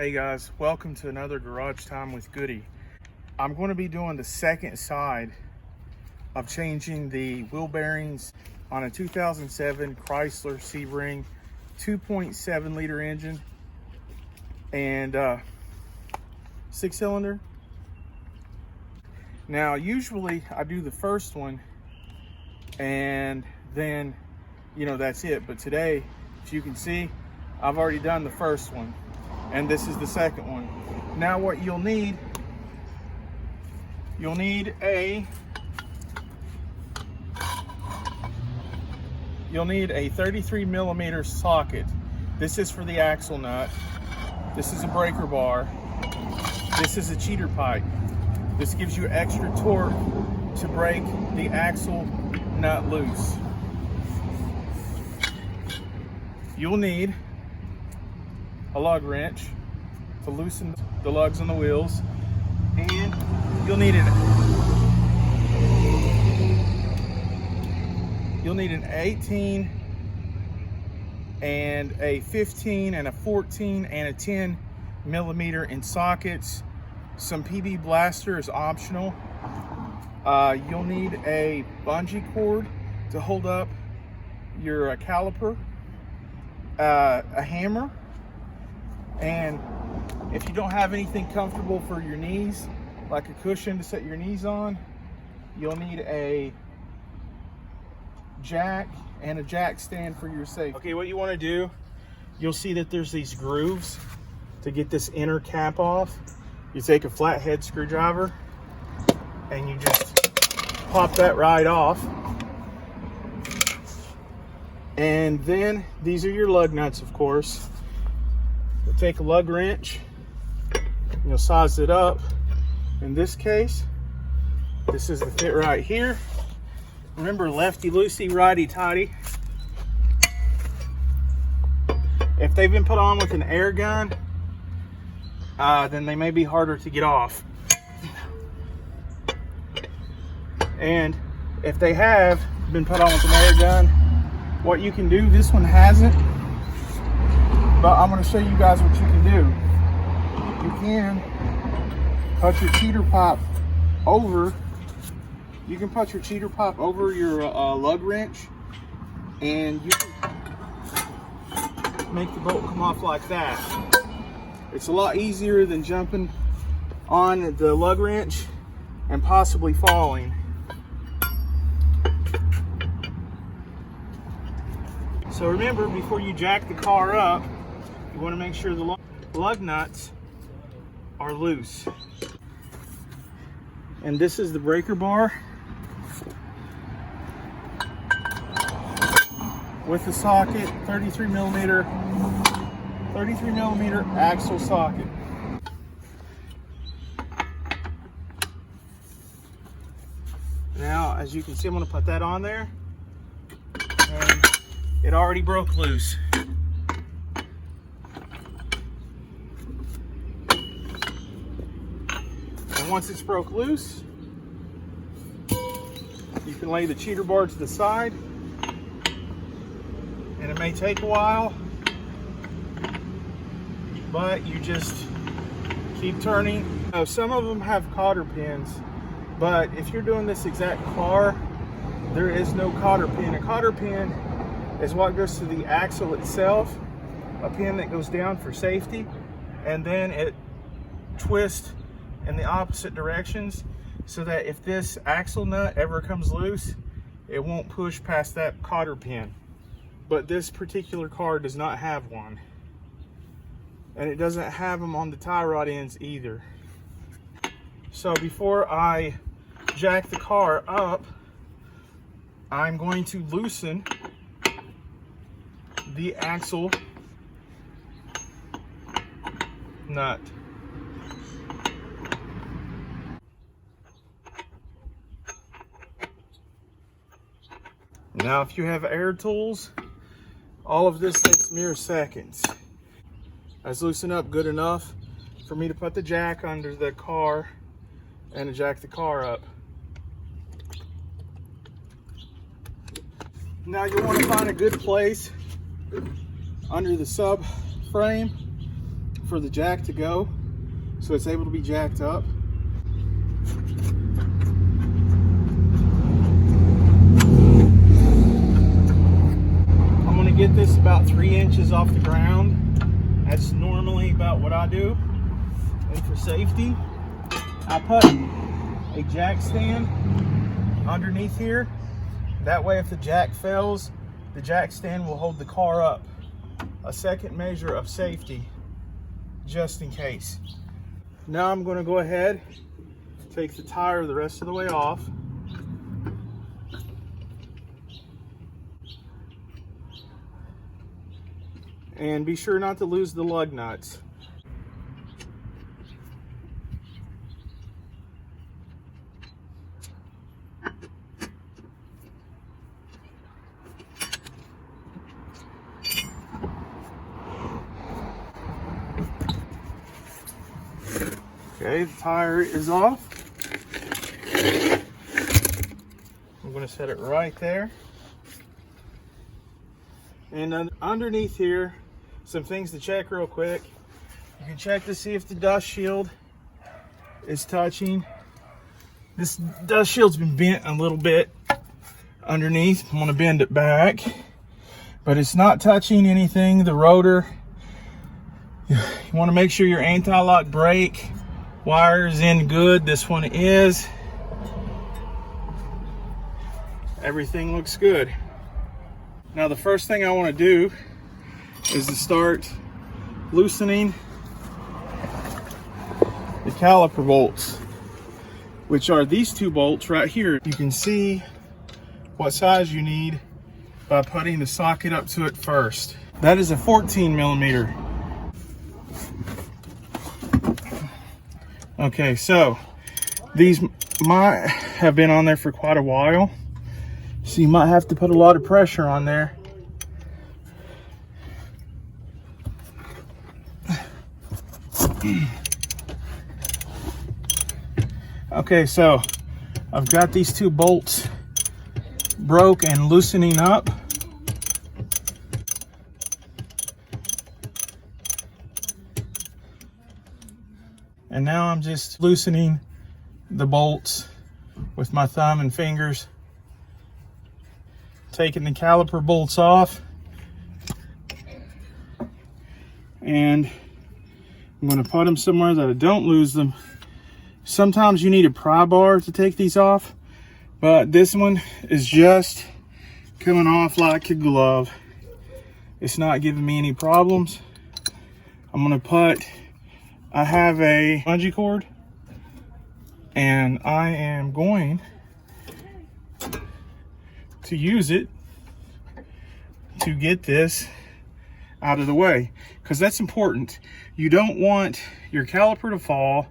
Hey guys, welcome to another Garage Time with Goody. I'm going to be doing the second side of changing the wheel bearings on a 2007 Chrysler Sebring 2.7 liter engine and 6-cylinder. Now usually I do the first one and then that's it, but today, as you can see, I've already done the first one and this is the second one. Now what you'll need a 33 millimeter socket. This is for the axle nut. This is a breaker bar. This is a cheater pipe. This gives you extra torque to break the axle nut loose. You'll need a lug wrench to loosen the lugs on the wheels, and you'll need an 18 and a 15 and a 14 and a 10 millimeter in sockets. Some PB blaster is optional. You'll need a bungee cord to hold up your caliper, a hammer, and if you don't have anything comfortable for your knees, like a cushion to set your knees on, you'll need a jack and a jack stand for your safety. Okay, what you want to do, you'll see that there's these grooves to get this inner cap off. You take a flathead screwdriver and you just pop that right off. And then these are your lug nuts, of course. You'll take a lug wrench, you'll size it up. In this case, this is the fit right here. Remember, lefty loosey, righty tighty. If they've been put on with an air gun, then they may be harder to get off. And if they have been put on with an air gun, what you can do, this one hasn't, but I'm going to show you guys what you can do. You can put your cheater pipe over. You can put your cheater pipe over your lug wrench, and you can make the bolt come off like that. It's a lot easier than jumping on the lug wrench and possibly falling. So remember, before you jack the car up, you want to make sure the lug nuts are loose. And this is the breaker bar with the socket, 33 millimeter axle socket. Now, as you can see, I'm going to put that on there, and it already broke loose. And once it's broke loose, you can lay the cheater bar to the side, and it may take a while, but you just keep turning. Now, some of them have cotter pins, but if you're doing this exact car, there is no cotter pin. A cotter pin is what goes to the axle itself, a pin that goes down for safety, and then it twists in the opposite directions so that if this axle nut ever comes loose, it won't push past that cotter pin. But this particular car does not have one, and it doesn't have them on the tie rod ends either. So before I jack the car up, I'm going to loosen the axle nut. Now, if you have air tools, all of this takes mere seconds. That's loosened up good enough for me to put the jack under the car and to jack the car up. Now you'll want to find a good place under the subframe for the jack to go so it's able to be jacked up. I'm going to get this about 3 inches off the ground. That's normally about what I do. And for safety, I put a jack stand underneath here. That way if the jack fails, the jack stand will hold the car up. A second measure of safety, just in case. Now I'm going to go ahead, take the tire the rest of the way off. And be sure not to lose the lug nuts. Okay, the tire is off. I'm going to set it right there. And underneath here, some things to check real quick. You can check to see if the dust shield is touching. This dust shield's been bent a little bit underneath. I'm going to bend it back, but it's not touching anything. The rotor, you want to make sure your anti-lock brake wire is in good. This one is. Everything looks good. Now the first thing I want to do is to start loosening the caliper bolts, which are these two bolts right here. You can see what size you need by putting the socket up to it first. That is a 14 millimeter. Okay, so these might have been on there for quite a while, so you might have to put a lot of pressure on there. Okay, so I've got these two bolts broke and loosening up. And now I'm just loosening the bolts with my thumb and fingers, taking the caliper bolts off, and I'm going to put them somewhere that I don't lose them. Sometimes you need a pry bar to take these off, but this one is just coming off like a glove. It's not giving me any problems. I'm going to put, I have a bungee cord, and I am going to use it to get this out of the way, because that's important. You don't want your caliper to fall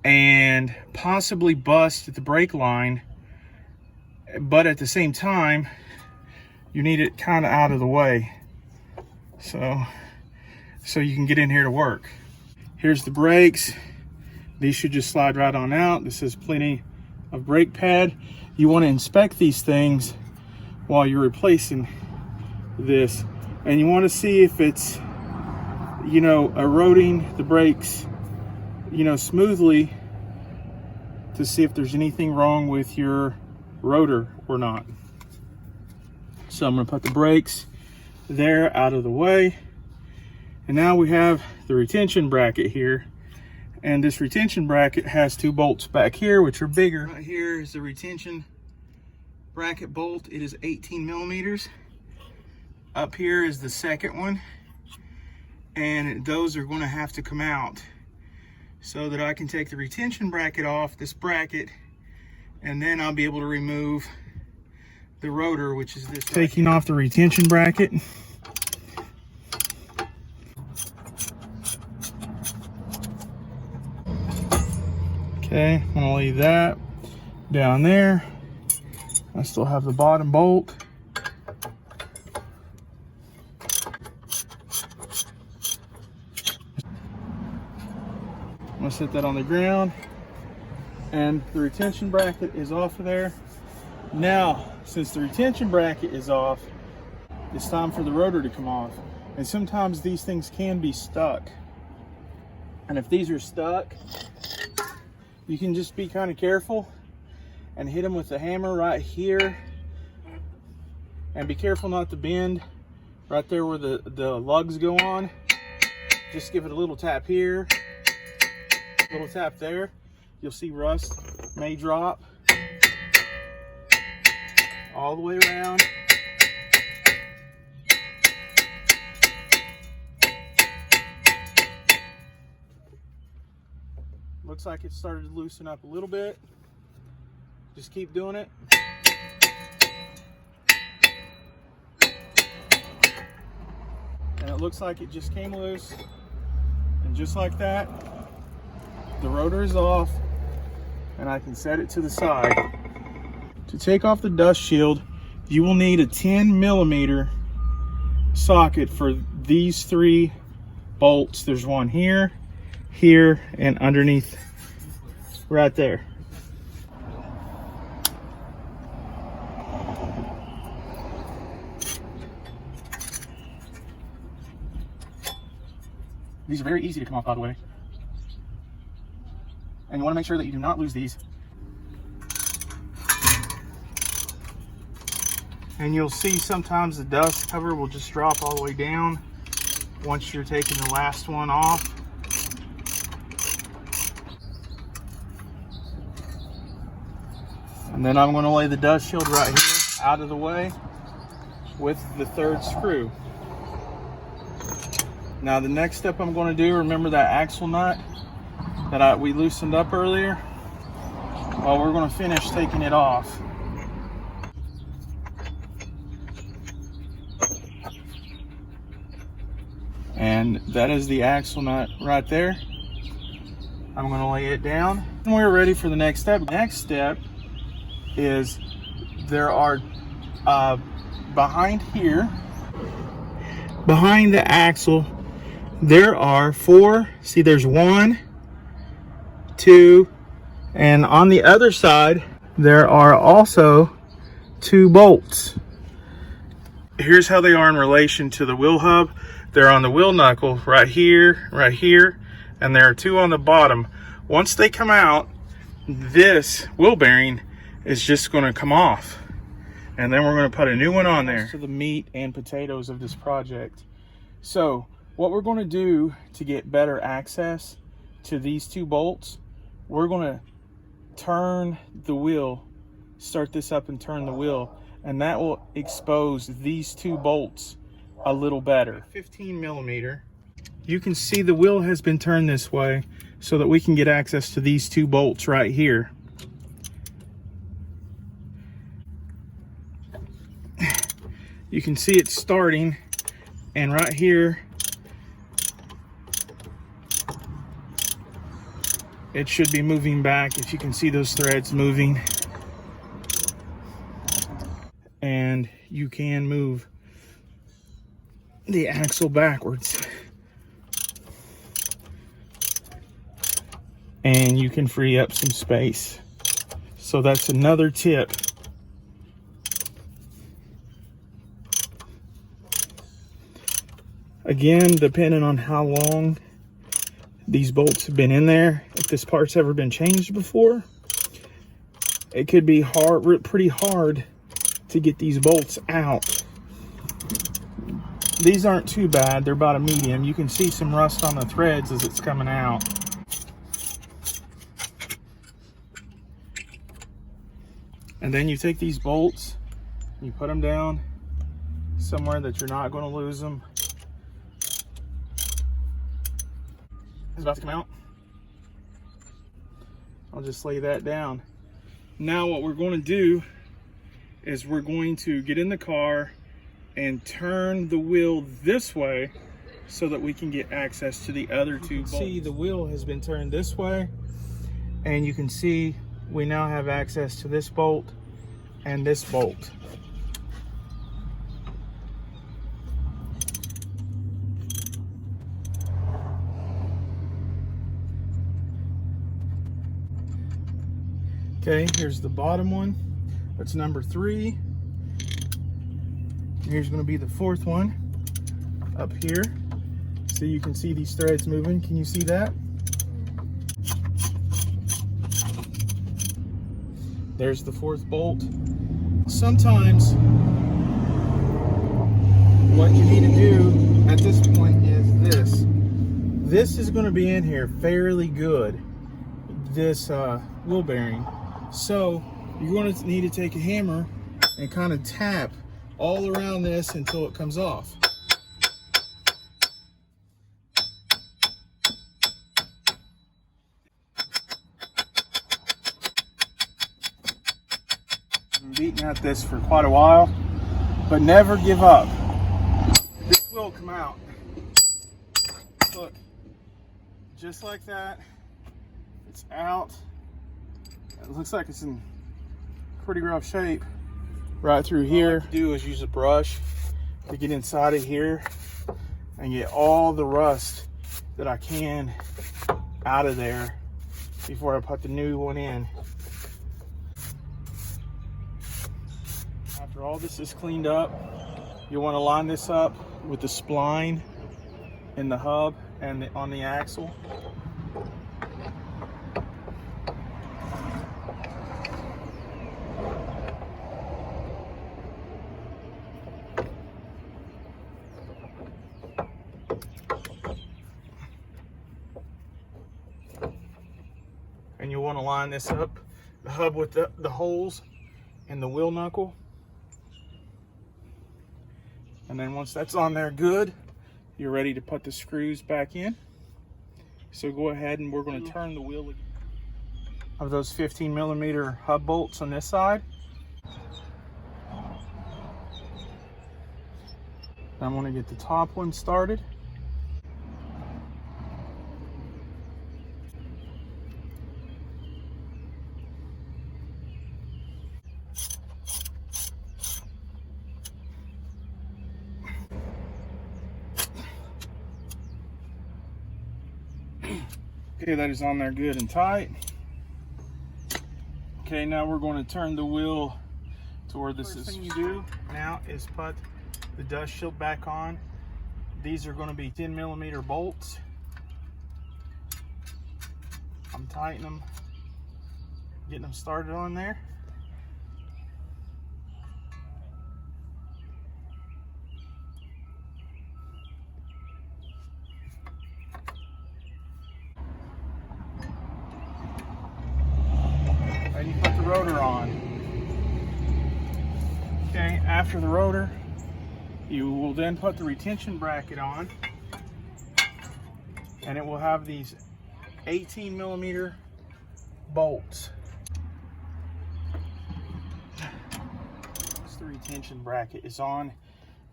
and possibly bust at the brake line, but at the same time you need it kind of out of the way so you can get in here to work. Here's the brakes. These should just slide right on out. This is plenty of brake pad. You want to inspect these things while you're replacing this, and you want to see if it's, you know, eroding the brakes, you know, smoothly, to see if there's anything wrong with your rotor or not. So I'm going to put the brakes there out of the way, and now we have the retention bracket here, and this retention bracket has two bolts back here which are bigger. Right here is the retention bracket bolt. It is 18 millimeters. Up here is the second one, and those are going to have to come out so that I can take the retention bracket off this bracket, and then I'll be able to remove the rotor, which is this. Taking off the retention bracket. Okay, I'm gonna leave that down there. I still have the bottom bolt. I'm gonna set that on the ground, and the retention bracket is off of there. Now, since the retention bracket is off, it's time for the rotor to come off. And sometimes these things can be stuck And if these are stuck, you can just be kind of careful and hit them with the hammer right here. And be careful not to bend right there where the lugs go on. Just give it a little tap here, a little tap there. You'll see rust may drop all the way around. Looks like it started to loosen up a little bit. Just keep doing it. And it looks like it just came loose. And just like that, the rotor is off, and I can set it to the side. To take off the dust shield, you will need a 10mm socket for these 3 bolts. There's one here, here, and underneath right there. These are very easy to come off, by the way. And you want to make sure that you do not lose these. And you'll see sometimes the dust cover will just drop all the way down once you're taking the last one off. And then I'm going to lay the dust shield right here out of the way with the 3rd screw. Now the next step I'm going to do, remember that axle nut that we loosened up earlier? Well, we're going to finish taking it off. And that is the axle nut right there. I'm going to lay it down. And we're ready for the next step. Next step is there are behind here, behind the axle, there are 4. See, there's 1, 2, and on the other side there are also 2 bolts. Here's how they are in relation to the wheel hub. They're on the wheel knuckle right here, and there are 2 on the bottom. Once they come out, this wheel bearing is just going to come off, and then we're going to put a new one on there. To the meat and potatoes of this project. So what we're going to do to get better access to these 2 bolts, we're going to turn the wheel, start this up and turn the wheel, and that will expose these 2 bolts a little better. 15mm. You can see the wheel has been turned this way so that we can get access to these 2 bolts right here. You can see it starting, and right here it should be moving back. If you can see those threads moving, and you can move the axle backwards, and you can free up some space. So that's another tip. Again, depending on how long these bolts have been in there, if this part's ever been changed before, it could be pretty hard to get these bolts out. These aren't too bad, they're about a medium. You can see some rust on the threads as it's coming out. And then you take these bolts, you put them down somewhere that you're not going to lose them. It's about to come out. I'll just lay that down. Now what we're going to do is we're going to get in the car and turn the wheel this way so that we can get access to the other 2 bolts. See, the wheel has been turned this way, and you can see we now have access to this bolt and this bolt. Okay, here's the bottom one. That's number 3. Here's going to be the 4th one up here. So you can see these threads moving. Can you see that? There's the 4th bolt. Sometimes what you need to do at this point is this. This is going to be in here fairly good, this wheel bearing. So you're going to need to take a hammer and kind of tap all around this until it comes off. I've been beating at this for quite a while, but never give up. This will come out. Look, just like that. It's out. It looks like it's in pretty rough shape right through here. What I like to do is use a brush to get inside of here and get all the rust that I can out of there before I put the new one in. After all this is cleaned up, you want to line this up with the spline in the hub and on the axle. And you want to line this up, the hub with the holes in the wheel knuckle. And then once that's on there good, you're ready to put the screws back in. So go ahead and we're going to turn the wheel of those 15mm hub bolts on this side. I'm going to get the top one started. Okay, that is on there good and tight. Okay, now we're going to turn the wheel to where this is. First thing you do now is put the dust shield back on. These are going to be 10mm bolts. I'm tightening them, getting them started on there. And you put the rotor on. Okay, after the rotor, you will then put the retention bracket on, and it will have these 18mm bolts. Once the retention bracket is on,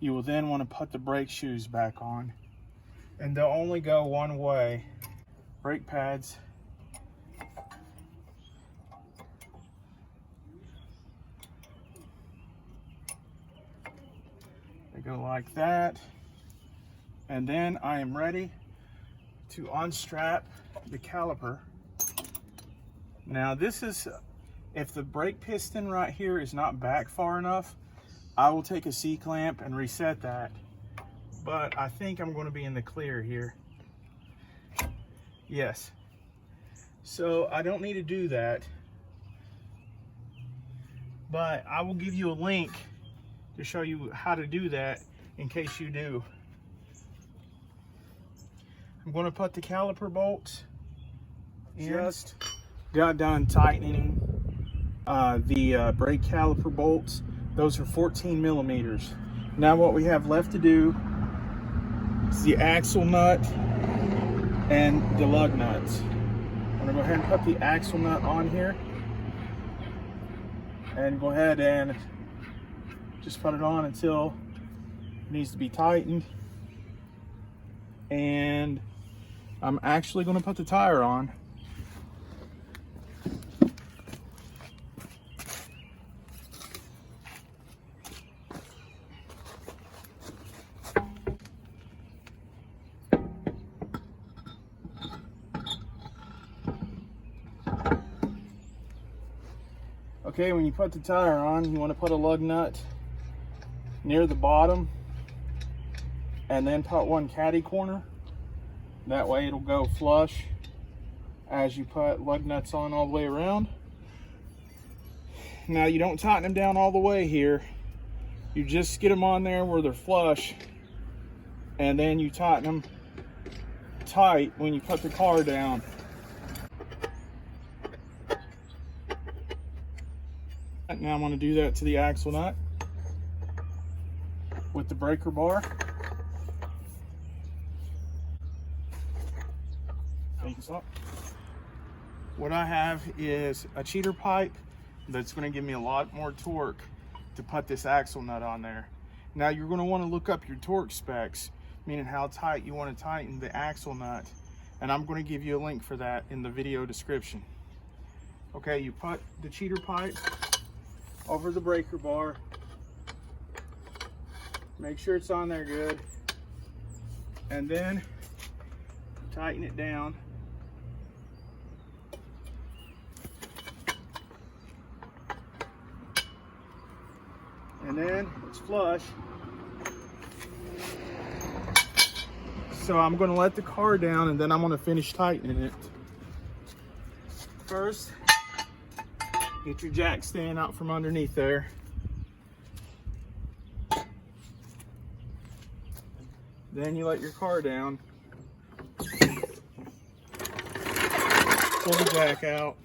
you will then want to put the brake shoes back on, and they'll only go one way. Brake pads. They go like that, and then I am ready to unstrap the caliper. Now this is, if the brake piston right here is not back far enough, I will take a C-clamp and reset that, but I think I'm going to be in the clear here. Yes, so I don't need to do that, but I will give you a link to show you how to do that in case you do. I'm going to put the caliper bolts in. Just got done tightening the brake caliper bolts. Those are 14mm. Now what we have left to do is the axle nut and the lug nuts. I'm going to go ahead and put the axle nut on here and go ahead and just put it on until it needs to be tightened. And I'm actually going to put the tire on. Okay, when you put the tire on, you want to put a lug nut near the bottom and then put one caddy corner. That way it'll go flush as you put lug nuts on all the way around. Now you don't tighten them down all the way here. You just get them on there where they're flush, and then you tighten them tight when you put the car down. Now I'm going to do that to the axle nut with the breaker bar. What I have is a cheater pipe that's going to give me a lot more torque to put this axle nut on there. Now you're going to want to look up your torque specs, meaning how tight you want to tighten the axle nut, and I'm going to give you a link for that in the video description. Okay, you put the cheater pipe over the breaker bar, make sure it's on there good, and then tighten it down. And then it's flush. So I'm going to let the car down, and then I'm going to finish tightening it. First, get your jack stand out from underneath there. Then you let your car down. Pull the jack out.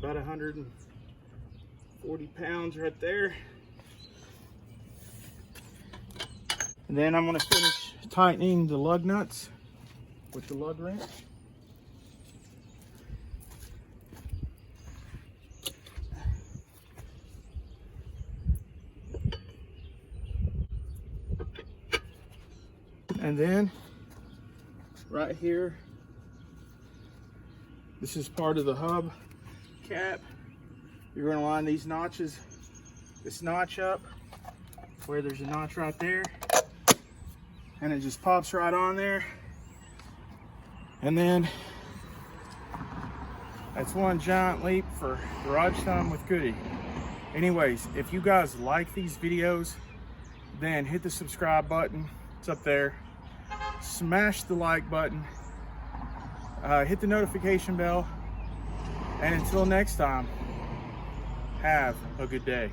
About 140 pounds right there. And then I'm going to finish tightening the lug nuts with the lug wrench. And then right here, this is part of the hub cap. You're going to line these notches, this notch up where there's a notch right there, and it just pops right on there. And then that's one giant leap for garage time with Goody. Anyways, if you guys like these videos, then hit the subscribe button, it's up there, smash the like button, hit the notification bell. And until next time, have a good day.